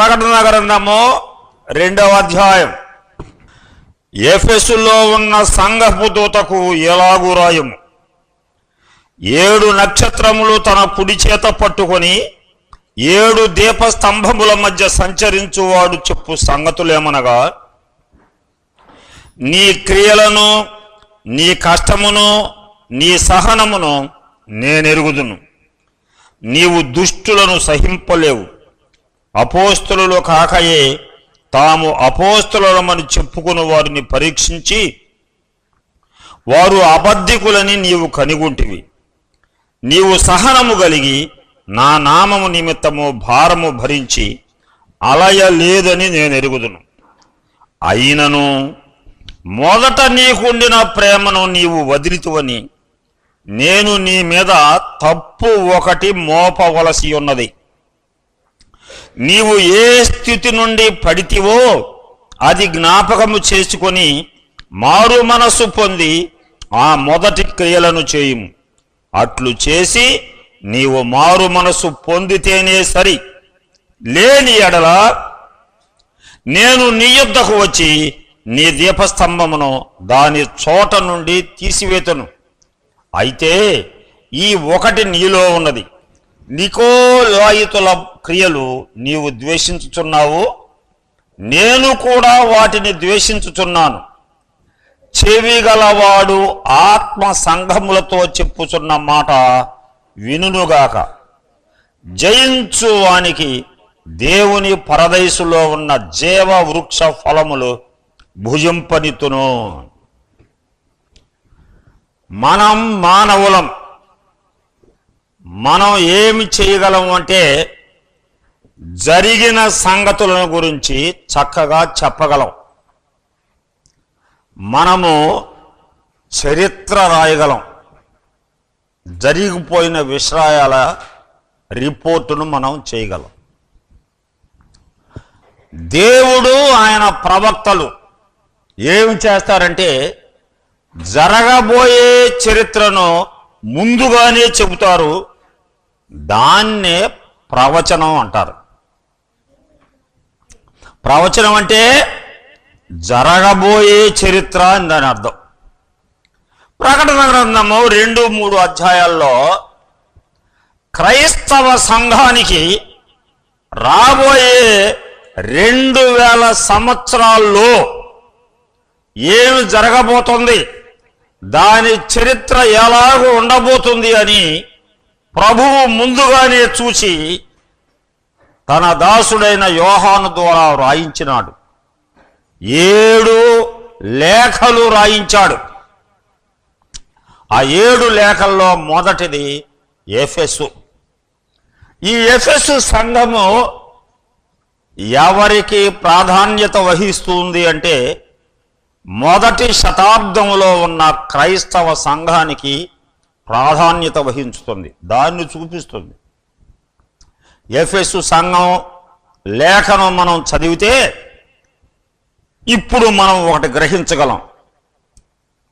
ప్రకటన గ్రంథము 2వ అధ్యాయం. ఎఫెసులో ఉన్న సంఘపు దూతకు ఎలాగు రాయము, 7 నక్షత్రములు తన కుడి చేత పట్టుకొని 7 దీపస్తంభముల మధ్య సంచరించువాడు చెప్పు సంగతులేమనగా, నీ క్రియలను, నీ కష్టమును, నీ సహనమును నేనెరుగుదును. నీవు దుష్టులను సహింపలేవు. అపోస్తలులు కాకయే తాము అపోస్తలులమని చెప్పుకుని వారిని పరీక్షించి వారు అబద్ధికులని నీవు కనిగొంటివి. నీవు సహనము కలిగి నా నామము నిమిత్తము భారము భరించి అలయలేదని నేను ఎరుగుదును. అయినను మొదట నీకుండిన ప్రేమను నీవు వదిలితువని నేను నీ మీద తప్పు ఒకటి మోపవలసి ఉన్నది. నీవు ఏ స్థితి నుండి పడితివో అది జ్ఞాపకము చేసుకొని మారు మనస్సు పొంది ఆ మొదటి క్రియలను చేయుము. అట్లు చేసి నీవు మారు మనస్సు పొందితేనే సరి. లేని ఎడల నేను నీ యొద్దకు వచ్చి నీ దీపస్తంభమును దాని చోట నుండి తీసివేతను. అయితే ఈ ఒకటి నీలో ఉన్నది, నికోలాయితుల క్రియలు నీవు ద్వేషించుచున్నావు, నేను కూడా వాటిని ద్వేషించుచున్నాను. చెవిగలవాడు ఆత్మ సంఘములతో చెప్పుచున్న మాట వినుగాక. జయించు వానికి దేవుని పరదైసులో ఉన్న జీవ వృక్ష ఫలములు భుజింపనితును. మనం మానవులం. మనం ఏమి చేయగలం అంటే జరిగిన సంగతులను గురించి చక్కగా చెప్పగలం. మనము చరిత్ర రాయగలం. జరిగిపోయిన విషయాల రిపోర్టును మనం చేయగలం. దేవుడు ఆయన ప్రవక్తలు ఏమి చేస్తారంటే జరగబోయే చరిత్రను ముందుగానే చెబుతారు. దాన్నే ప్రవచనం అంటారు. ప్రవచనం అంటే జరగబోయే చరిత్ర అని దాని అర్థం. ప్రకటన గ్రంథము 2-3 అధ్యాయాల్లో క్రైస్తవ సంఘానికి రాబోయే 2000 సంవత్సరాల్లో ఏమి జరగబోతుంది, దాని చరిత్ర ఎలాగో ఉండబోతుంది అని ప్రభువు ముందుగానే చూసి తన దాసుడైన యోహాను ద్వారా రాయించినాడు. 7 లేఖలు రాయించాడు. ఆ 7 లేఖల్లో మొదటిది ఎఫెసు. ఈ ఎఫెసు సంఘము ఎవరికి ప్రాధాన్యత వహిస్తుంది అంటే మొదటి శతాబ్దంలో ఉన్న క్రైస్తవ సంఘానికి ప్రాధాన్యత వహించుతుంది. దాన్ని చూపిస్తుంది. ఎఫెసు సంఘం లేఖను మనం చదివితే ఇప్పుడు మనం ఒకటి గ్రహించగలం.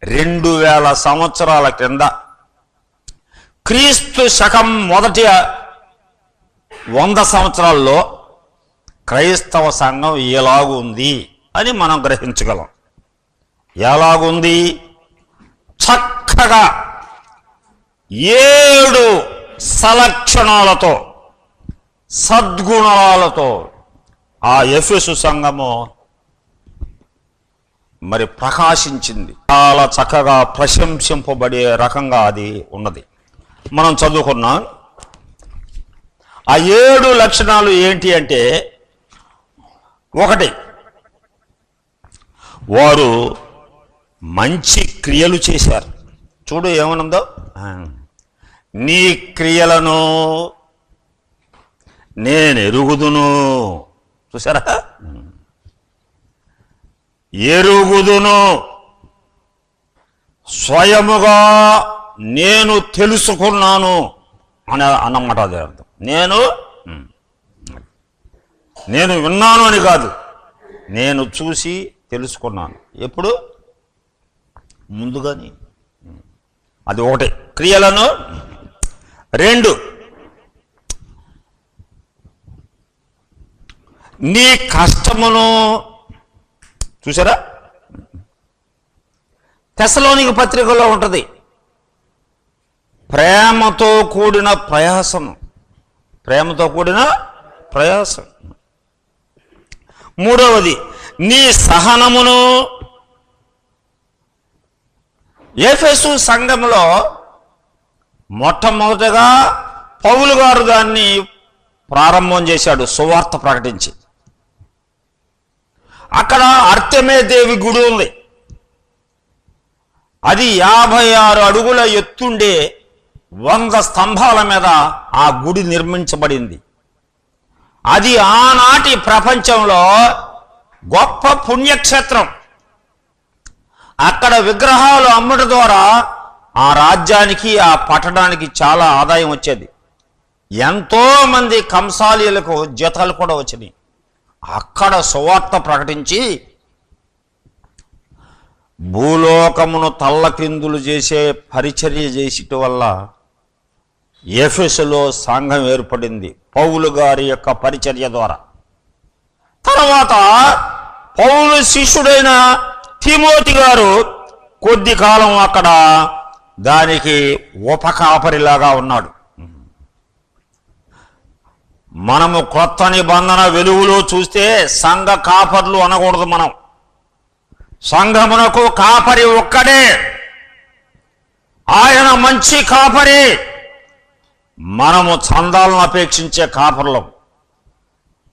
2000 సంవత్సరాల క్రింద క్రీస్తు శకం మొదటి 100 సంవత్సరాల్లో క్రైస్తవ సంఘం ఎలాగుంది అని మనం గ్రహించగలం. ఎలాగుంది? చక్కగా 7 సలక్షణాలతో, సద్గుణాలతో ఆ ఎఫెసు సంఘము మరి ప్రకాశించింది. చాలా చక్కగా ప్రశంసింపబడే రకంగా అది ఉన్నది. మనం చదువుకున్నాం. ఆ 7 లక్షణాలు ఏంటి అంటే, ఒకటి, వారు మంచి క్రియలు చేశారు. చూడు ఏమనుందో, నీ క్రియలను నేను ఎరుగుదును. చూసారా? ఎరుగుదును, స్వయముగా నేను తెలుసుకున్నాను అని అన్నమాట. అదే అర్థం. నేను విన్నాను అని కాదు, నేను చూసి తెలుసుకున్నాను. ఎప్పుడు? ముందుగానే. అది ఒకటి, క్రియలను. 2, నీ కష్టమును చూసారా, తెస్సలోనిక పత్రికలో ఉంటుంది, ప్రేమతో కూడిన ప్రయాసము, ప్రేమతో కూడిన ప్రయాసం. మూడవది నీ సహనమును. ఎఫెసు సంఘంలో మొట్టమొదటగా పౌలు గారు దాన్ని ప్రారంభం చేశాడు, సువార్త ప్రకటించి. అక్కడ అర్తెమే దేవి గుడి ఉంది. అది 56 అడుగుల ఎత్తుండే 100 స్తంభాల మీద ఆ గుడి నిర్మించబడింది. అది ఆనాటి ప్రపంచంలో గొప్ప పుణ్యక్షేత్రం. అక్కడ విగ్రహాలు అమ్మడం ద్వారా ఆ రాజ్యానికి, ఆ పట్టణానికి చాలా ఆదాయం వచ్చేది. ఎంతో మంది కంసాలీలకు జీతాలు కూడా వచ్చినాయి. అక్కడ సువార్త ప్రకటించి భూలోకమును తల్లకిందులు చేసే పరిచర్య చేసేటి వల్ల ఎఫెసులో సంఘం ఏర్పడింది, పౌలు గారి యొక్క పరిచర్య ద్వారా. తర్వాత పౌలు శిష్యుడైన తిమోతి గారు కొద్ది కాలం అక్కడ దానికి ఉపకాపరిలాగా ఉన్నాడు. మనము కొత్త నిబంధన వెలుగులో చూస్తే సంఘ కాపర్లు అనకూడదు. మనం సంఘమునకు కాపరి ఒక్కడే, ఆయన మంచి కాపరి. మనము చందాలను అపేక్షించే కాపర్లం.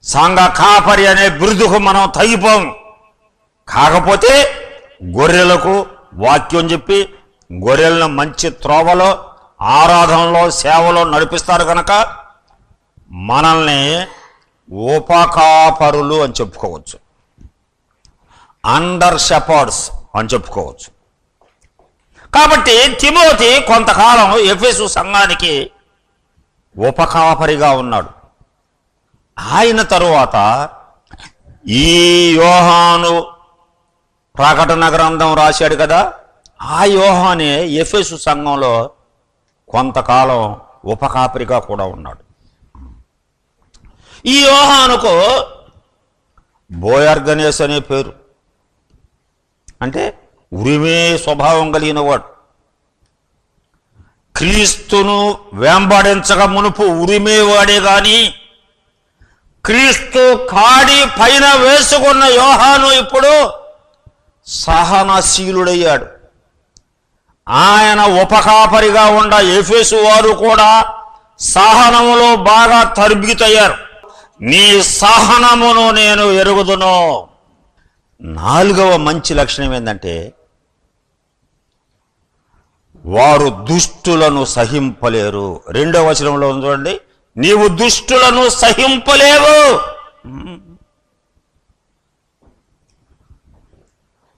సంఘ కాపరి అనే బిరుదుకు మనం తగ్గిపోం. కాకపోతే గొర్రెలకు వాక్యం చెప్పి గొర్రెలను మంచి త్రోవలో, ఆరాధనలో, సేవలో నడిపిస్తారు కనుక మనల్ని ఉపకాపరులు అని చెప్పుకోవచ్చు, అండర్ షెపర్డ్స్ అని చెప్పుకోవచ్చు. కాబట్టి తిమోతి కొంతకాలం ఎఫెసు సంఘానికి ఉపకాపరిగా ఉన్నాడు. ఆయన తరువాత ఈ యోహాను ప్రకటన గ్రంథం రాశాడు కదా, ఆ యోహానే ఎఫెసు సంఘంలో కొంతకాలం ఉపకాపరిగా కూడా ఉన్నాడు. ఈ యోహానుకు బోయర్గనేస్ అనే పేరు, అంటే ఉరిమే స్వభావం కలిగిన వాడు. క్రీస్తును వెంబడించక మునుపు ఉరిమేవాడే గాని క్రీస్తు కాడి పైన వేసుకున్న యోహాను ఇప్పుడు సహనశీలుడయ్యాడు. ఆయన ఉపకాపరిగా ఉండ ఎఫెసు వారు కూడా సహనములో బాగా తరబితయ్యారు. నీ సహనమును నేను ఎరుగుదును. 4వ మంచి లక్షణం ఏంటంటే వారు దుష్టులను సహింపలేరు. 2వ వచనంలో ఉంది చూడండి, నీవు దుష్టులను సహింపలేవు.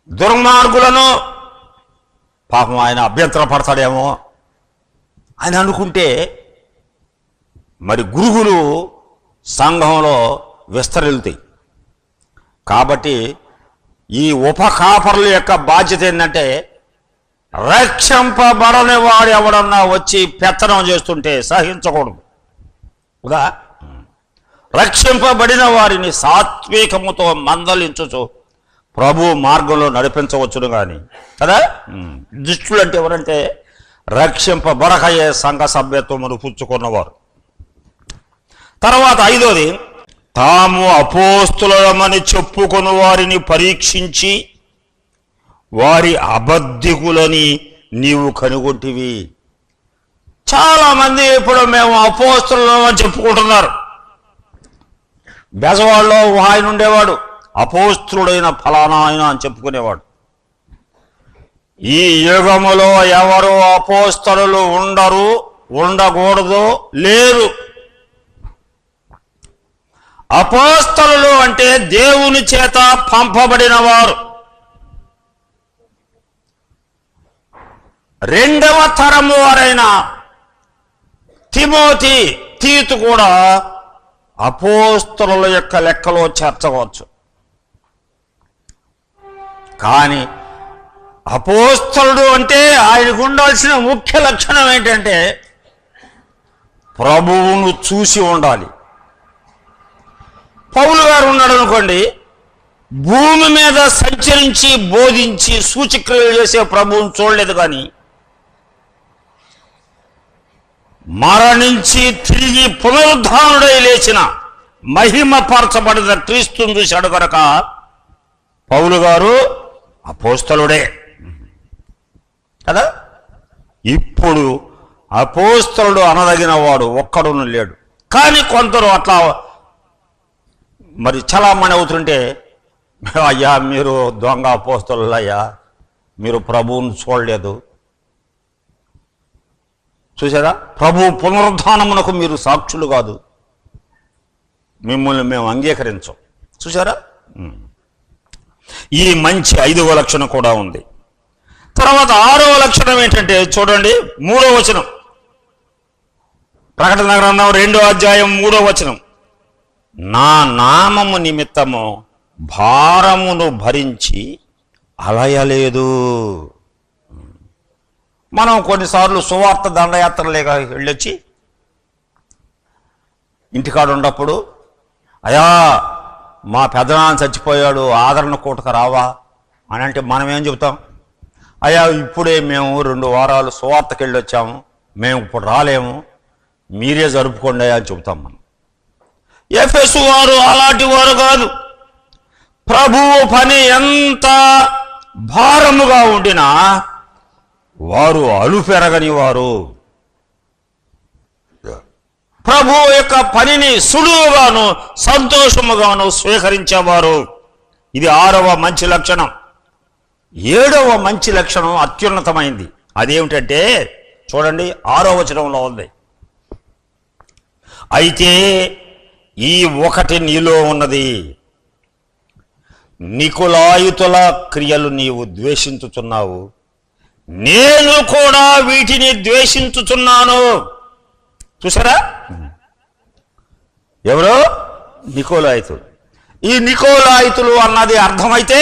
దుర్మార్గులను పాపం ఆయన అభ్యంతరం పడతాడేమో అని అనుకుంటే మరి గురుగులు సంఘంలో విస్తరిల్తాయి. కాబట్టి ఈ ఉపకాపరుల యొక్క బాధ్యత ఏంటంటే రక్షింపబడని వాడు ఎవడన్నా వచ్చి పెత్తనం చేస్తుంటే సహించకూడదు. కదా, రక్షింపబడిన వారిని సాత్వికముతో మందలించుచు ప్రభు మార్గంలో నడిపించవచ్చును కానీ కదా. దుష్టులు అంటే ఎవరంటే రక్షింపబడకయే సంఘ సభ్యత్వమును పుచ్చుకున్నవారు. తర్వాత 5వది, తాము అపోస్తులమని చెప్పుకుని వారిని పరీక్షించి వారి అబద్ధికులని నీవు కనుగొంటివి. చాలా మంది ఇప్పుడు మేము అపోస్తులమని చెప్పుకుంటున్నారు. బెజవాడలో ఆయన ఉండేవాడు, అపోస్తులుడైన ఫలానా ఆయన అని చెప్పుకునేవాడు. ఈ యుగములో ఎవరు అపోస్తలులు ఉండరు, ఉండకూడదు, లేరు. అపోస్తలులు అంటే దేవుని చేత పంపబడిన వారు. 2వ తరము వారైన తిమోతి, తీతు కూడా అపోస్తలుల యొక్క లెక్కలో చేర్చవచ్చు. కానీ అపోస్తలుడు అంటే ఆయనకు ఉండాల్సిన ముఖ్య లక్షణం ఏంటంటే ప్రభువును చూసి ఉండాలి, పౌలు గారు ఉన్నాడు అనుకోండి, భూమి మీద సంచరించి బోధించి సూచక్రియలు చేసే ప్రభువుని చూడలేదు, కానీ మరణించి తిరిగి పునరుద్ధానుడై లేచిన మహిమపరచబడిన క్రీస్తుని చూశాడు కనుక పౌలు గారు అపోస్తలుడే కదా. ఇప్పుడు అపోస్తలుడు అనదగిన వాడు ఒక్కడును లేడు. కానీ కొందరు అట్లా మరి చలామణి అవుతుంటే, అయ్యా మీరు దొంగ అపోస్తలులు, అయ్యా మీరు ప్రభువుని చూడలేదు, చూసారా, ప్రభు పునరుద్ధానమునకు మీరు సాక్షులు కాదు, మిమ్మల్ని మేము అంగీకరించం. చూసారా, ఈ మంచి 5వ లక్షణం కూడా ఉంది. తర్వాత 6వ లక్షణం ఏంటంటే చూడండి, 3వ వచనం, ప్రకటన గ్రంథం 2వ అధ్యాయం 3వ వచనం. నా నామము నిమిత్తము భారమును భరించి అలయలేదు. మనం కొన్నిసార్లు సువార్త దండయాత్రలేక వెళ్ళొచ్చి ఇంటికాడ ఉన్నప్పుడు, అయ్యా మా పెదనాన్న చచ్చిపోయాడు, ఆదరణ కూటకు రావా అని అంటే మనం ఏం చెబుతాం? అయ్యా ఇప్పుడే మేము 2 వారాలు సువార్తకి వెళ్ళొచ్చాము, మేము ఇప్పుడు రాలేము, మీరే జరుపుకోండి అని చెబుతాం మనం. ఎఫెసు వారు అలాంటి వారు కాదు. ప్రభువు పని ఎంత భారముగా ఉండినా వారు అలుపెరగని వారు, ప్రభువు యొక్క పనిని సులువుగాను సంతోషముగాను స్వీకరించేవారు. ఇది 6వ మంచి లక్షణం. 7వ మంచి లక్షణం అత్యున్నతమైంది. అదేమిటంటే చూడండి, 6వ వచనంలో ఉంది. అయితే ఈ ఒకటి నీలో ఉన్నది, నికొలాయుతుల క్రియలు నీవు ద్వేషించుచున్నావు, నేను కూడా వీటిని ద్వేషించుచున్నాను. చూసారా, ఎవరో నికోలాయితులు. ఈ నికోలాయితులు అన్నది అర్థమైతే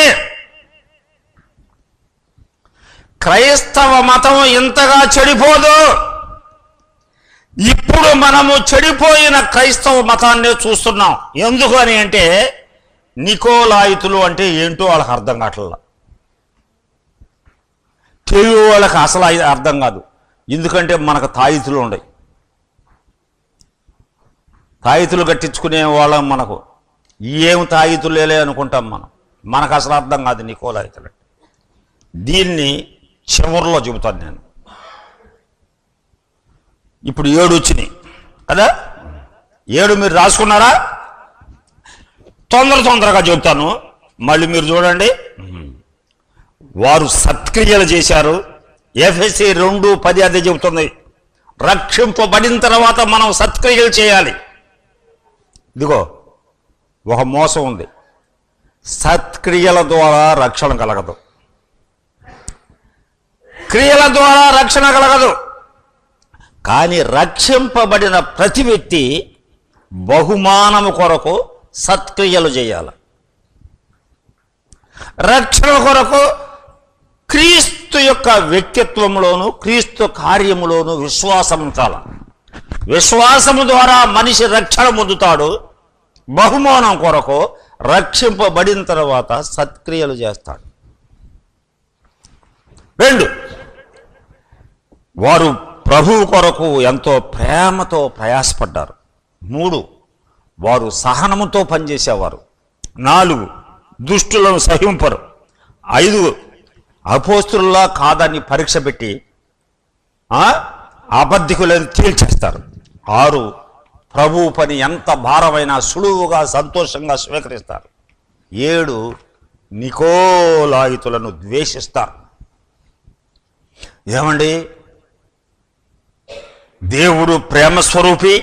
క్రైస్తవ మతం ఇంతగా చెడిపోదు. ఇప్పుడు మనము చెడిపోయిన క్రైస్తవ మతాన్నే చూస్తున్నాం. ఎందుకు అని అంటే నికోలాయితులు అంటే ఏంటో వాళ్ళకి అర్థం కావట్లా, తెలుగు వాళ్ళకి అసలు అర్థం కాదు. ఎందుకంటే మనకు తాయితులు ఉన్నాయి, తాయితులు కట్టించుకునే వాళ్ళం. మనకు ఏం తాయితులేలే అనుకుంటాం మనం, మనకు అసలు అర్థం కాదు నికోలాయితులు. దీన్ని చివరిలో చెబుతాను నేను. ఇప్పుడు 7 వచ్చినాయి కదా, 7 మీరు రాసుకున్నారా? తొందరగా చెబుతాను, మళ్ళీ మీరు చూడండి. వారు సత్క్రియలు చేశారు. ఎఫెసీ 2:10 అదే చెబుతుంది. రక్షింపబడిన తర్వాత మనం సత్క్రియలు చేయాలి. ఇదిగో ఒక మోసం ఉంది, సత్క్రియల ద్వారా రక్షణ కలగదు, క్రియల ద్వారా రక్షణ కలగదు. కానీ రక్షింపబడిన ప్రతి వ్యక్తి బహుమానము కొరకు సత్క్రియలు చేయాలి. రక్షణ కొరకు క్రీస్తు యొక్క వ్యక్తిత్వంలోను క్రీస్తు కార్యములోను విశ్వాసం ఉంచాలి. విశ్వాసము ద్వారా మనిషి రక్షణ పొందుతాడు. బహుమానం కొరకు రక్షింపబడిన తర్వాత సత్క్రియలు చేస్తాడు. 2, వారు ప్రభువు కొరకు ఎంతో ప్రేమతో ప్రయాసపడ్డారు. 3, వారు సహనముతో పనిచేసేవారు. 4, దుష్టులను సహింపరు. 5, అపోస్తులులా కాదని పరీక్ష పెట్టి అబద్ధికులను తేల్చేస్తారు. 6, ప్రభువు పని ఎంత భారమైనా సులువుగా సంతోషంగా స్వీకరిస్తారు. 7, నికోలాయితులను ద్వేషిస్తారు. ఏమండి, దేవుడు ప్రేమ స్వరూపి.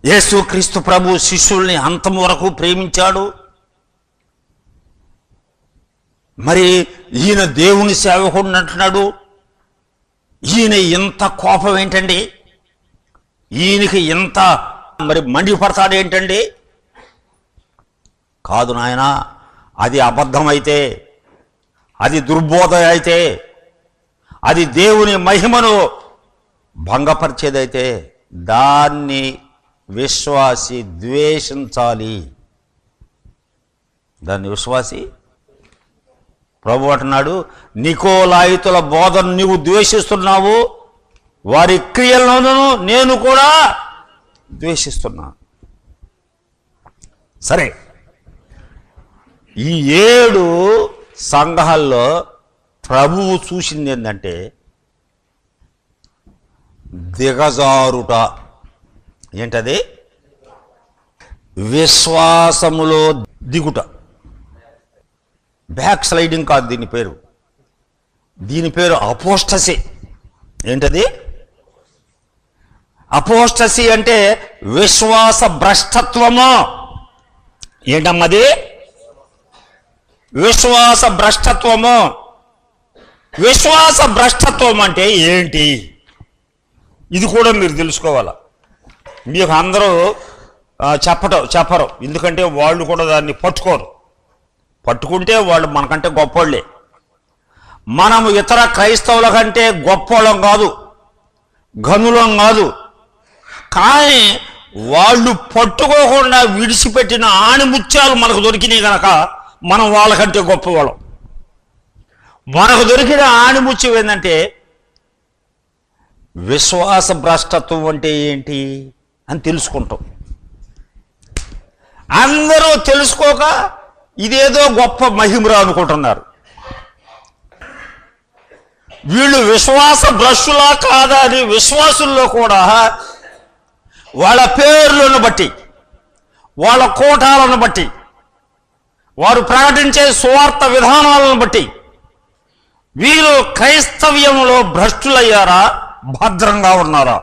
యేసుక్రీస్తు ప్రభు శిష్యుల్ని అంతం వరకు ప్రేమించాడు. మరి ఈయన దేవుని సేవకుడు అంటున్నాడు. ఈయన ఇంత కోపం ఏంటండి? ఈయనకి ఇంత మరి మండిపడతాడు ఏంటండి? కాదు నాయనా, అది అబద్ధం అయితే, అది దుర్బోధ అయితే, అది దేవుని మహిమను భంగపరిచేదైతే దాన్ని విశ్వాసి ద్వేషించాలి. దాన్ని విశ్వాసి ప్రభు అంటున్నాడు, నికోలాయితుల బోధను నీవు ద్వేషిస్తున్నావు, వారి క్రియలను నేను కూడా ద్వేషిస్తున్నాను. సరే, ఈ 7 సంఘాల్లో ప్రభువు చూసింది ఏంటంటే దిగజారుట. ఏంటది? విశ్వాసములో దిగుట. బ్యాక్ స్లైడింగ్ కాదు దీని పేరు. దీని పేరు అపోస్టసీ. ఏంటది? అపోస్టసీ అంటే విశ్వాస భ్రష్టత్వము. ఏంటమ్మది? విశ్వాస భ్రష్టత్వము. విశ్వాస భ్రష్టత్వం అంటే ఏంటి? ఇది కూడా మీరు తెలుసుకోవాలా. మీకు అందరూ చెప్పరు, ఎందుకంటే వాళ్ళు కూడా దాన్ని పట్టుకోరు. పట్టుకుంటే వాళ్ళు మనకంటే గొప్పోళ్ళే. మనము ఇతర క్రైస్తవుల కంటే గొప్పోళ్ళం కాదు, ఘనులం కాదు. కానీ వాళ్ళు పట్టుకోకుండా విడిచిపెట్టిన ఆణిముత్యాలు మనకు దొరికినాయి కనుక మనం వాళ్ళకంటే గొప్పవాళ్ళం. మనకు దొరికిన ఆణిముత్యం ఏంటంటే విశ్వాస భ్రష్టత్వం అంటే ఏంటి అని తెలుసుకుంటాం. అందరూ తెలుసుకోక ఇదేదో గొప్ప మహిమరా అనుకుంటున్నారు. వీళ్ళు విశ్వాస భ్రష్టులా కాదా అని విశ్వాసుల్లో కూడా వాళ్ళ పేర్లను బట్టి, వాళ్ళ కోటాలను బట్టి, వారు ప్రకటించే సువార్త విధానాలను బట్టి వీరు క్రైస్తవ్యంలో భ్రష్టులయ్యారా, భద్రంగా ఉన్నారా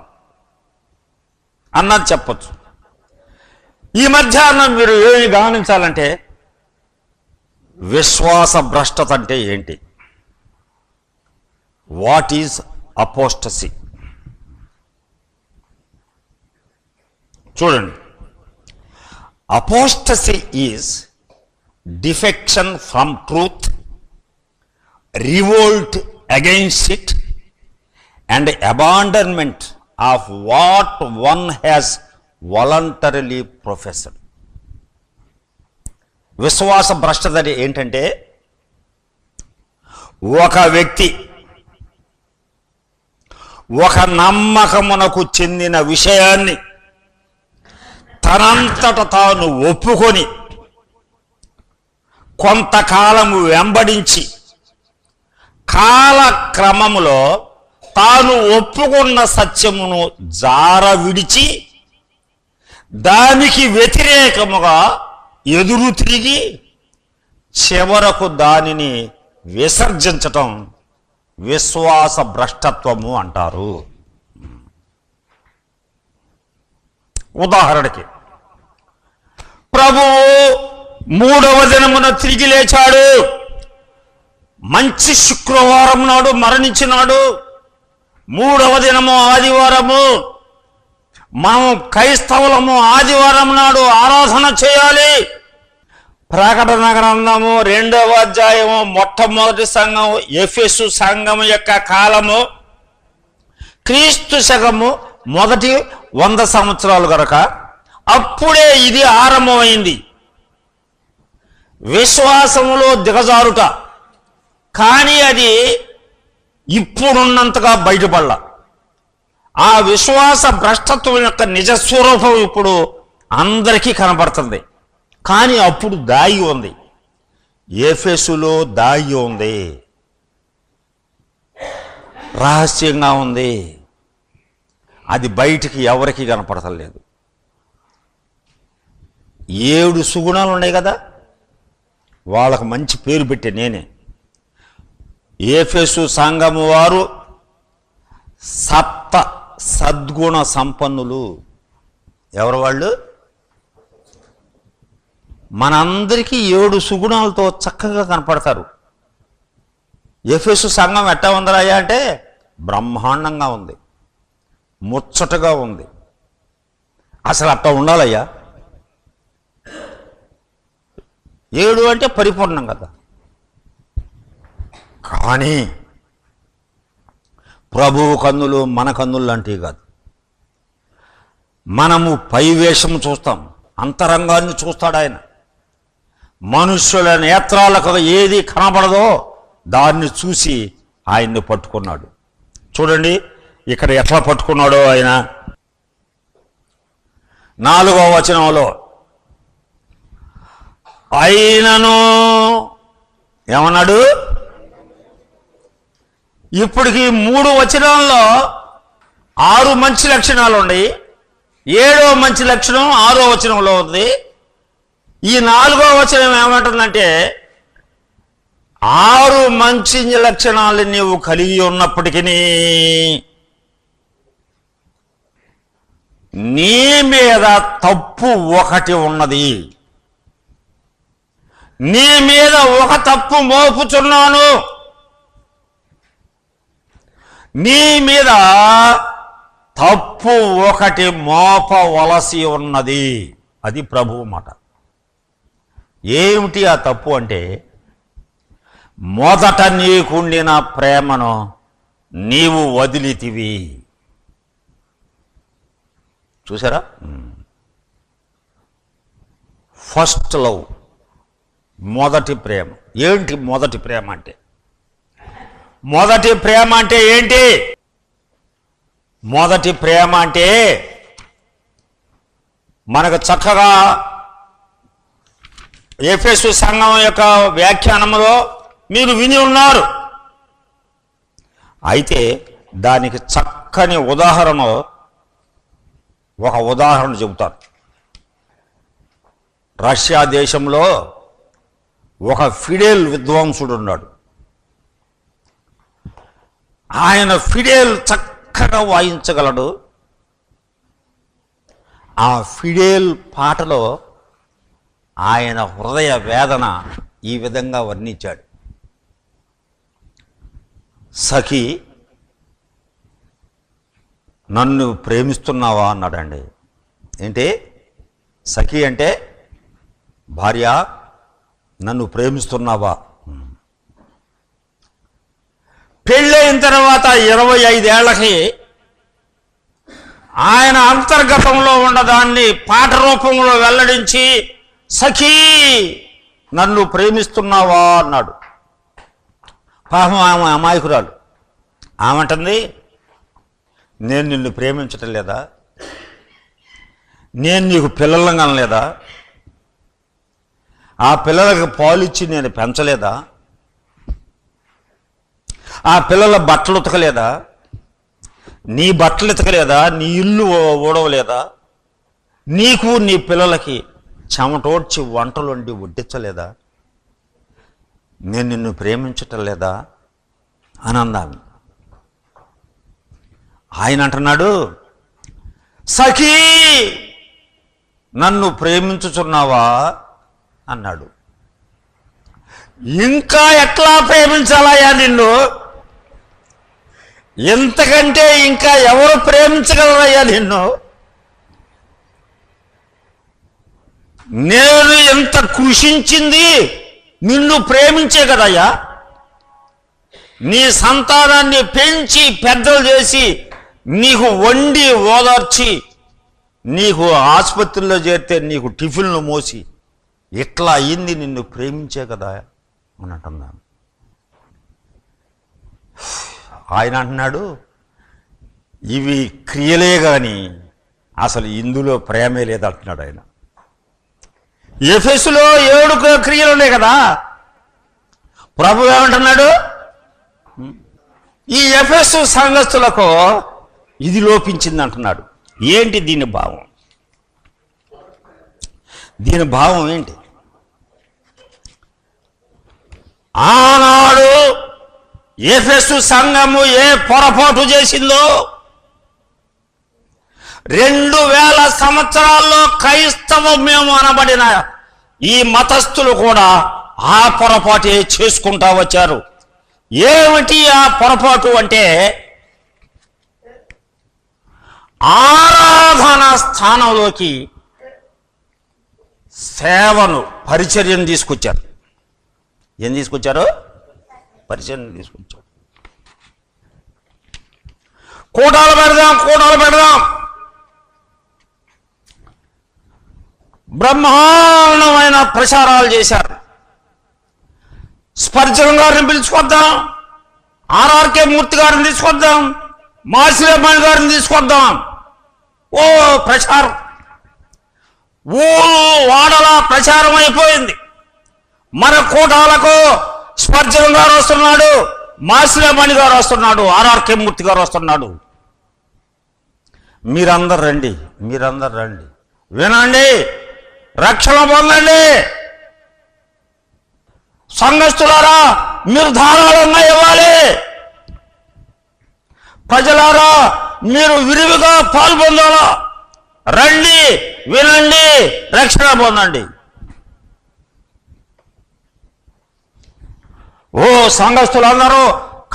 అన్నది చెప్పచ్చు. ఈ మధ్యాహ్నం మీరు ఏమి గమనించాలంటే విశ్వాస భ్రష్టత అంటే ఏంటి? What is apostasy? చూడండి, apostasy is defection from truth, revolt against it, and abandonment of what one has voluntarily professed. విశ్వాస భ్రష్టత ఏంటంటే ఒక వ్యక్తి ఒక నమ్మకమునకు చెందిన విషయాన్ని తనంతట తాను ఒప్పుకొని కొంతకాలము వెంబడించి కాలక్రమములో తాను ఒప్పుకున్న సత్యమును జార విడిచి దానికి వ్యతిరేకముగా ఎదురు తిరిగి చివరకు దానిని విసర్జించటం విశ్వాస భ్రష్టత్వము అంటారు. ఉదాహరణకి, ప్రభువు 3వ దినమున తిరిగి లేచాడు, మంచి శుక్రవారం నాడు మరణించినాడు, 3వ దినము ఆదివారము, మనం క్రైస్తవులము ఆదివారం నాడు ఆరాధన చేయాలి. ప్రకటన గ్రంథము 2వ అధ్యాయము మొట్టమొదటి సంఘం ఎఫెసు సంఘం యొక్క కాలము క్రీస్తు శకము మొదటి 100 సంవత్సరాలు గనక అప్పుడే ఇది ఆరంభమైంది. విశ్వాసములో దిగజారుట. కానీ అది ఇప్పుడున్నంతగా బయటపడాల. ఆ విశ్వాస భ్రష్టత్వం యొక్క నిజస్వరూపం ఇప్పుడు అందరికీ కనబడుతుంది. కానీ అప్పుడు దాగి ఉంది, ఎఫెసులో దాగి ఉంది, రహస్యంగా ఉంది. అది బయటికి ఎవరికి కనపడతలేదు. 7 సుగుణాలు ఉన్నాయి కదా, వాళ్ళకు మంచి పేరు పెట్టే నేనే. ఎఫెసు సంఘము వారు సప్త సద్గుణ సంపన్నులు. ఎవరు వాళ్ళు? మనందరికీ 7 సుగుణాలతో చక్కగా కనపడతారు. ఎఫెసు సంఘం ఎట్టా ఉందరాయా అంటే బ్రహ్మాండంగా ఉంది, ముచ్చటగా ఉంది. అసలు అట్టా ఉండాలయ్యా. 7 అంటే పరిపూర్ణం కదా. కానీ ప్రభువు కన్నులు మన కన్నులు లాంటివి కాదు. మనము పైవేషం చూస్తాం, అంతరంగాన్ని చూస్తాడు ఆయన. మనుష్యుల నేత్రాలకు ఏది కనబడదో దాన్ని చూసి ఆయన్ని పట్టుకున్నాడు. చూడండి ఇక్కడ ఎట్లా పట్టుకున్నాడో ఆయన. 4వ వచనంలో ఆయనను ఏమన్నాడు? ఇప్పటికి 3 వచనాల్లో 6 మంచి లక్షణాలు ఉన్నాయి. 7వ మంచి లక్షణం 6వ వచనంలో ఉంది. ఈ 4వ వచనం ఏమంటుందంటే 6 మంచి లక్షణాలు నీవు కలిగి ఉన్నప్పటికీ నీ మీద తప్పు ఒకటి ఉన్నది. నీ మీద ఒక తప్పు మోపుచున్నాను. నీ మీద తప్పు ఒకటి మోపవలసి ఉన్నది. అది ప్రభువు మాట. ఏమిటి ఆ తప్పు అంటే, మొదట నీకుండిన ప్రేమను నీవు వదిలితివి. చూసారా? ఫస్ట్ లవ్, మొదటి ప్రేమ. ఏంటి మొదటి ప్రేమ అంటే? మొదటి ప్రేమ అంటే ఏంటి? మొదటి ప్రేమ అంటే మనకు చక్కగా ఎఫెసు సంఘం యొక్క వ్యాఖ్యానంలో మీరు విని ఉన్నారు. అయితే దానికి చక్కని ఉదాహరణ, ఒక ఉదాహరణ చెబుతాను. రష్యా దేశంలో ఒక ఫిడేల్ విద్వాంసుడు ఉన్నాడు. ఆయన ఫిడేల్ చక్కగా వాయించగలడు. ఆ ఫిడేల్ పాటలో ఆయన హృదయ వేదన ఈ విధంగా వర్ణించాడు. సఖి నన్ను ప్రేమిస్తున్నావా అన్నాడండి. ఏంటి? సఖి అంటే భార్య, నన్ను ప్రేమిస్తున్నావా? పెళ్ళైన తర్వాత 25 ఏళ్లకి ఆయన అంతర్గతంలో ఉన్నదాన్ని పాట రూపంలో వెల్లడించి సఖీ నన్ను ప్రేమిస్తున్నావా అన్నాడు. పాపం ఆమె అమాయకురాలు. ఆమంటుంది, నేను నిన్ను ప్రేమించటం లేదా? నేను నీకు పిల్లలను కనలేదా? ఆ పిల్లలకు పాలిచ్చి నేను పెంచలేదా? ఆ పిల్లల బట్టలు ఉతకలేదా? నీ బట్టలు ఉతకలేదా? నీ ఇల్లు ఊడవలేదా? నీకు నీ పిల్లలకి చెమటోడ్చి వంటలు వండి వడ్డించలేదా? నేను నిన్ను ప్రేమించటం లేదా అని అందాము. ఆయన అంటున్నాడు, సఖీ నన్ను ప్రేమించుచున్నావా అన్నాడు. ఇంకా ఎట్లా ప్రేమించాలయ్యా నిన్ను? ఎంతకంటే ఇంకా ఎవరు ప్రేమించగలరయ్యా నిన్ను? నేను ఎంత కృషించింది నిన్ను ప్రేమించే కదయ్యా. నీ సంతానాన్ని పెంచి పెద్దలు చేసి నీకు వండి ఓదార్చి నీకు ఆసుపత్రిలో చేరితే నీకు టిఫిన్లు మోసి ఇట్లా అయింది నిన్ను ప్రేమించే కదా అని అంటున్నాను. ఆయన అంటున్నాడు, ఇవి క్రియలే కానీ అసలు ఇందులో ప్రేమే లేదంటున్నాడు ఆయన. ఎఫెసులో 7 క్రియలు ఉన్నాయి కదా. ప్రభు ఏమంటున్నాడు, ఈ ఎఫెసు సంఘస్థులకు ఇది లోపించింది అంటున్నాడు. ఏంటి దీని భావం? దీని భావం ఏంటి? ఆనాడు ఎఫెసు సంఘము ఏ పొరపాటు చేసిందో 2000 సంవత్సరాల్లో క్రైస్తవమేమో అనబడిన ఈ మతస్థులు కూడా ఆ పొరపాటే చేసుకుంటా వచ్చారు. ఏమిటి ఆ పొరపాటు అంటే, ఆరాధన స్థానంలోకి సేవను, పరిచర్యను తీసుకొచ్చారు. ఏం తీసుకొచ్చారు? పరిచర్యను తీసుకొచ్చారు. కూటాలు పెడదాం బ్రహ్మాండమైన ప్రచారాలు చేశారు. స్పర్జన్ గారిని పిలుచుకొద్దాం, ఆర్ఆర్కే మూర్తి గారిని తీసుకొద్దాం, మాసిలేమణి గారిని తీసుకొద్దాం. ఓ ప్రచారం, ఊరు వాడలా ప్రచారం అయిపోయింది. మన కూటాలకు స్పర్జన్ గారు వస్తున్నాడు, మాసిలేమణి గారు వస్తున్నాడు, ఆర్ఆర్కే మూర్తి గారు వస్తున్నాడు. మీరందరు రండి, మీరందరు రండి, వినండి, రక్షణ పొందండి. సంఘస్థులారా మీరు ధారాళంగా ఇవ్వాలి. ప్రజలారా మీరు విరివిగా పాల్పొందాలా. రండి, వినండి, రక్షణ పొందండి. ఓ సంఘస్థులందరూ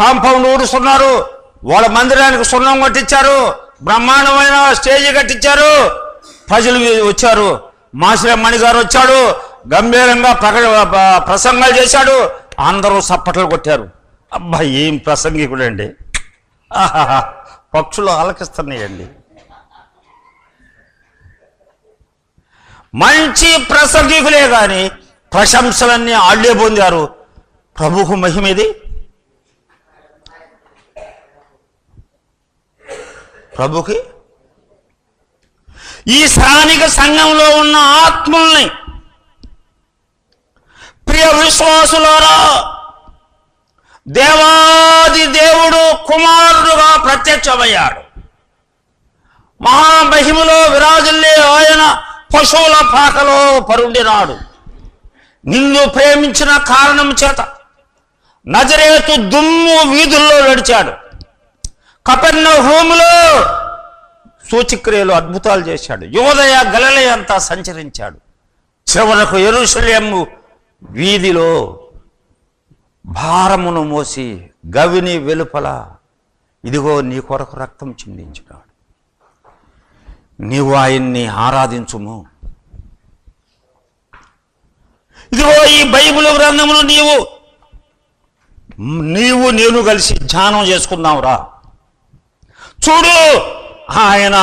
కాంపౌండ్ ఊడుస్తున్నారు, వాళ్ళ మందిరానికి సున్నం కట్టించారు, బ్రహ్మాండమైన స్టేజీ కట్టించారు, ప్రజలు వచ్చారు. మాసిలేమణి గారు వచ్చాడు, గంభీరంగా ప్రసంగాలు చేశాడు, అందరూ సప్పట్లు కొట్టారు. అబ్బా ఏం ప్రసంగికుడండి, ఆహా పక్షులు ఆలకిస్తున్నాయండి. మంచి ప్రసంగికులే కానీ ప్రశంసలన్నీ ఆళ్లే పొందారు. ప్రభుకు మహిమేది, ప్రభుకి. ఈ స్థానిక సంఘంలో ఉన్న ఆత్మల్ని, ప్రియ విశ్వాసులారా, దేవాది దేవుడు కుమారుడుగా ప్రత్యక్షమయ్యాడు. మహామహిమలో విరాజిల్లే ఆయన పశువుల పాకలో పరుండినాడు. నిన్ను ప్రేమించిన కారణం చేత నజరేతు దుమ్ము వీధుల్లో నడిచాడు. కపెర్నహూములో సూచక్రియలు అద్భుతాలు చేశాడు. యోదయ గలిలయ అంతా సంచరించాడు. చివరకు యెరూషలేము వీధిలో భారమును మోసి గవిని వెలుపల ఇదిగో నీ కొరకు రక్తం చిందించినాడు, నీవు ఆయన్ని ఆరాధించుము. ఇదిగో ఈ బైబిల్ గ్రంథమును నీవు నేను కలిసి ధ్యానం చేసుకుందాం రా. చూడు ఆయన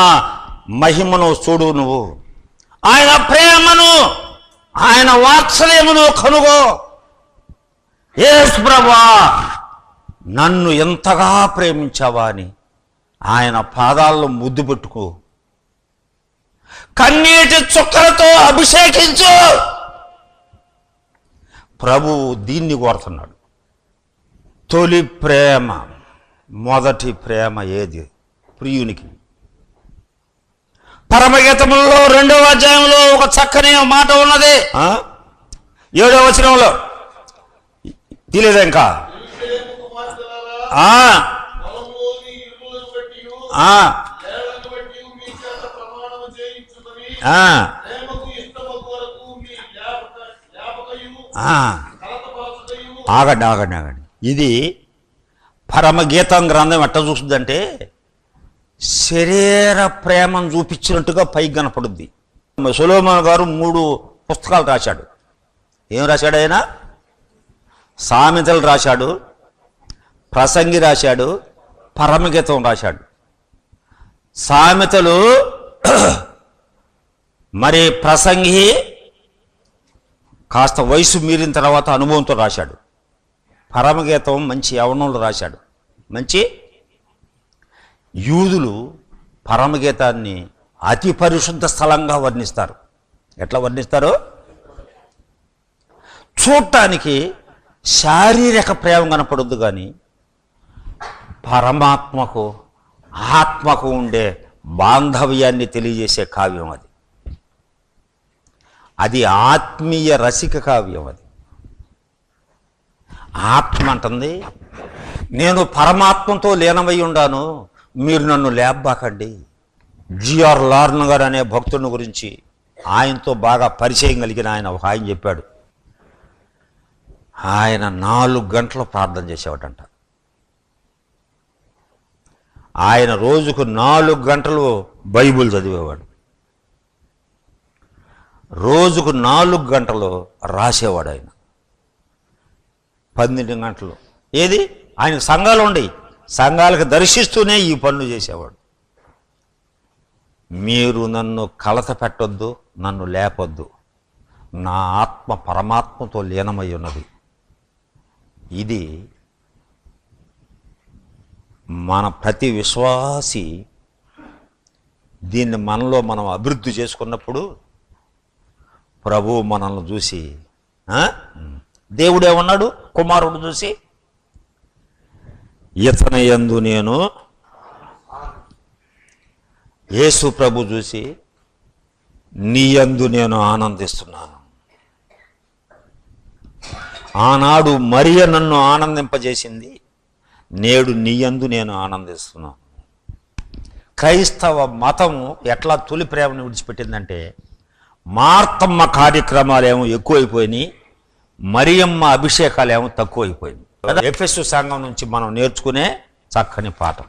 మహిమను, చూడు నువ్వు ఆయన ప్రేమను, ఆయన వాత్సల్యమును కనుగో. యేసు ప్రభువా నన్ను ఎంతగా ప్రేమించావా అని ఆయన పాదాల్లో ముద్దు పెట్టుకో, కన్నీటి చుక్కలతో అభిషేకించు. ప్రభువు దీన్ని కోరుతున్నాడు. తొలి ప్రేమ, మొదటి ప్రేమ ఏది ప్రియునికి? పరమగీతములలో 2వ అధ్యాయంలో ఒక చక్కని మాట ఉన్నది. 7వ వచనంలో తెలియదు ఇంకా. ఆగండి ఆగండి ఆగండి. ఇది పరమగీతం గ్రంథం ఎట్లా చూస్తుందంటే శరీర ప్రేమను చూపించినట్టుగా పైకి కనపడుద్ది. సొలొమోను గారు 3 పుస్తకాలు రాశాడు. ఏం రాశాడు ఆయన? సామెతలు రాశాడు, ప్రసంగి రాశాడు, పరమగీతం రాశాడు. సామెతలు మరి ప్రసంగి కాస్త వయసు మీరిన తర్వాత అనుభవంతో రాశాడు. పరమగీతం మంచి యవనంలో రాశాడు. మంచి యూదులు పరమగీతాన్ని అతి పరిశుద్ధ స్థలంగా వర్ణిస్తారు. ఎట్లా వర్ణిస్తారు? చూడటానికి శారీరక ప్రేమ కనపడద్దు కానీ పరమాత్మకు ఆత్మకు ఉండే బాంధవ్యాన్ని తెలియజేసే కావ్యం అది. అది ఆత్మీయ రసిక కావ్యం. అది ఆత్మ అంటుంది, నేను పరమాత్మతో లీనమై ఉండాను, మీరు నన్ను లేబ్బాకండి. జిఆర్ లార్న్ గారు అనే భక్తుని గురించి ఆయనతో బాగా పరిచయం కలిగిన ఆయన చెప్పాడు. ఆయన 4 గంటలు ప్రార్థన చేసేవాడంట. ఆయన రోజుకు 4 గంటలు బైబిల్ చదివేవాడు, రోజుకు 4 గంటలు రాసేవాడు. ఆయన 12 గంటలు ఏది ఆయన సంఘాలు ఉండి సంఘాలకు దర్శిస్తూనే ఈ పనులు చేసేవాడు. మీరు నన్ను కలత పెట్టొద్దు, నన్ను లేపొద్దు, నా ఆత్మ పరమాత్మతో లీనమై ఉన్నది. ఇది మన ప్రతి విశ్వాసి దీన్ని మనలో మనం అభివృద్ధి చేసుకున్నప్పుడు ప్రభువు మనల్ని చూసి, దేవుడేమన్నాడు కుమారుడు చూసి, ఇతని యందు నేను, యేసు ప్రభు చూసి, నీ యందు నేను ఆనందిస్తున్నాను. ఆనాడు మరియ నన్ను ఆనందింపజేసింది, నేడు నీ యందు నేను ఆనందిస్తున్నాను. క్రైస్తవ మతము ఎట్లా తొలి ప్రేమను విడిచిపెట్టిందంటే, మార్తమ్మ కార్యక్రమాలేమో ఎక్కువైపోయినాయి, మరియమ్మ అభిషేకాలేమో తక్కువైపోయింది. ఎఫెసు సంఘం నుంచి మనం నేర్చుకునే చక్కని పాఠం.